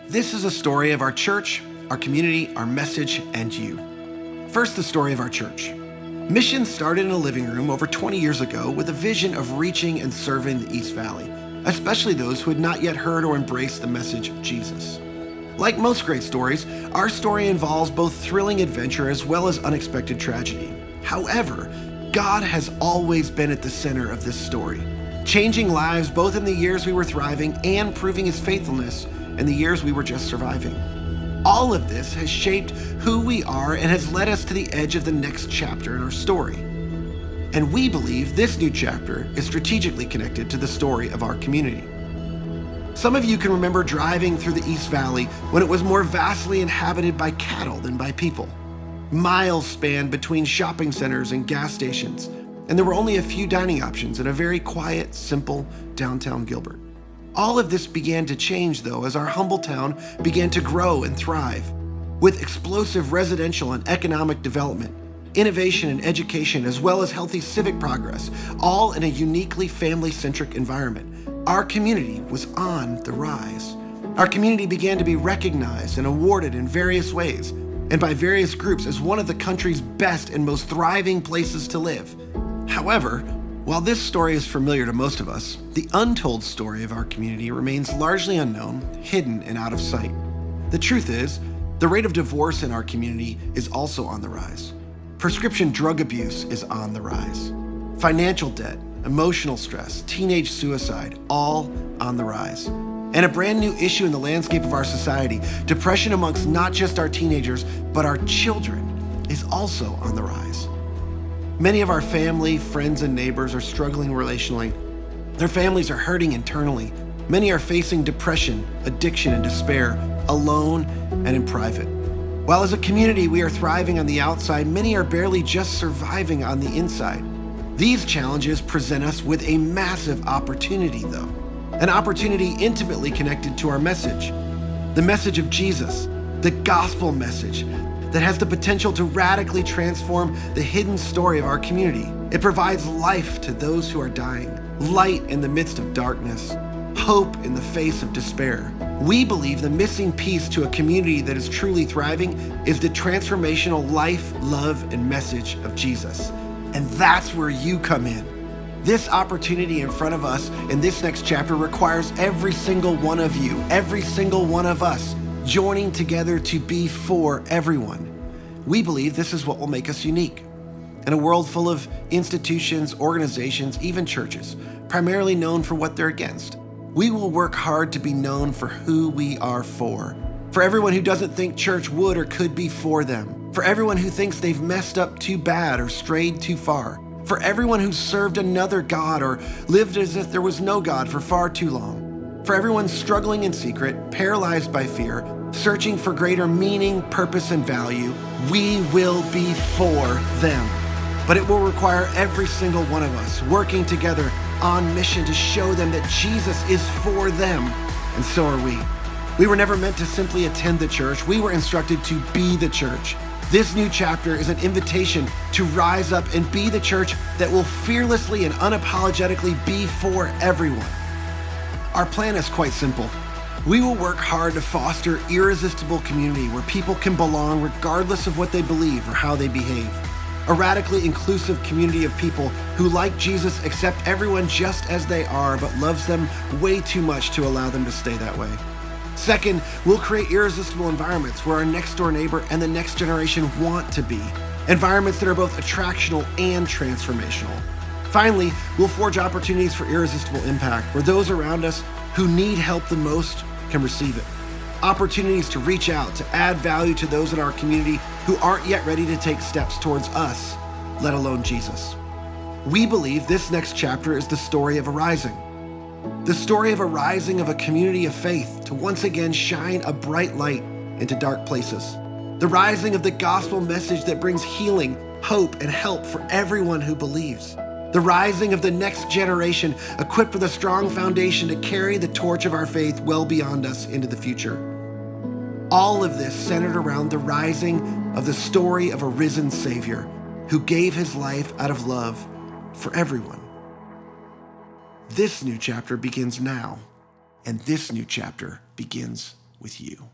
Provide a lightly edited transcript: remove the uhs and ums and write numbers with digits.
This is a story of our church, our community, our message, and you. First, the story of our church. Mission started in a living room over 20 years ago with a vision of reaching and serving the East Valley, especially those who had not yet heard or embraced the message of Jesus. Like most great stories, our story involves both thrilling adventure as well as unexpected tragedy. However, God has always been at the center of this story, changing lives both in the years we were thriving and proving His faithfulness in the years we were just surviving. All of this has shaped who we are and has led us to the edge of the next chapter in our story. And we believe this new chapter is strategically connected to the story of our community. Some of you can remember driving through the East Valley when it was more vastly inhabited by cattle than by people. Miles spanned between shopping centers and gas stations, and there were only a few dining options in a very quiet, simple downtown Gilbert. All of this began to change, though, as our humble town began to grow and thrive. With explosive residential and economic development, innovation and education, as well as healthy civic progress, all in a uniquely family-centric environment, our community was on the rise. Our community began to be recognized and awarded in various ways, and by various groups as one of the country's best and most thriving places to live. However, while this story is familiar to most of us, the untold story of our community remains largely unknown, hidden, and out of sight. The truth is, the rate of divorce in our community is also on the rise. Prescription drug abuse is on the rise. Financial debt, emotional stress, teenage suicide, all on the rise. And a brand new issue in the landscape of our society, depression amongst not just our teenagers, but our children, is also on the rise. Many of our family, friends, and neighbors are struggling relationally. Their families are hurting internally. Many are facing depression, addiction, and despair, alone and in private. While as a community we are thriving on the outside, many are barely just surviving on the inside. These challenges present us with a massive opportunity, though. An opportunity intimately connected to our message. The message of Jesus, the gospel message, that has the potential to radically transform the hidden story of our community. It provides life to those who are dying, light in the midst of darkness, hope in the face of despair. We believe the missing piece to a community that is truly thriving is the transformational life, love, and message of Jesus. And that's where you come in. This opportunity in front of us in this next chapter requires every single one of you, every single one of us, joining together to be for everyone. We believe this is what will make us unique. In a world full of institutions, organizations, even churches, primarily known for what they're against, we will work hard to be known for who we are for. For everyone who doesn't think church would or could be for them. For everyone who thinks they've messed up too bad or strayed too far. For everyone who's served another God or lived as if there was no God for far too long. For everyone struggling in secret, paralyzed by fear, searching for greater meaning, purpose, and value, we will be for them. But it will require every single one of us working together on mission to show them that Jesus is for them, and so are we. We were never meant to simply attend the church. We were instructed to be the church. This new chapter is an invitation to rise up and be the church that will fearlessly and unapologetically be for everyone. Our plan is quite simple. We will work hard to foster irresistible community where people can belong regardless of what they believe or how they behave. A radically inclusive community of people who, like Jesus, accept everyone just as they are but loves them way too much to allow them to stay that way. Second, we'll create irresistible environments where our next door neighbor and the next generation want to be. Environments that are both attractional and transformational. Finally, we'll forge opportunities for irresistible impact where those around us who need help the most can receive it. Opportunities to reach out, to add value to those in our community who aren't yet ready to take steps towards us, let alone Jesus. We believe this next chapter is the story of a rising. The story of a rising of a community of faith to once again shine a bright light into dark places. The rising of the gospel message that brings healing, hope, and help for everyone who believes. The rising of the next generation equipped with a strong foundation to carry the torch of our faith well beyond us into the future. All of this centered around the rising of the story of a risen Savior who gave his life out of love for everyone. This new chapter begins now, and this new chapter begins with you.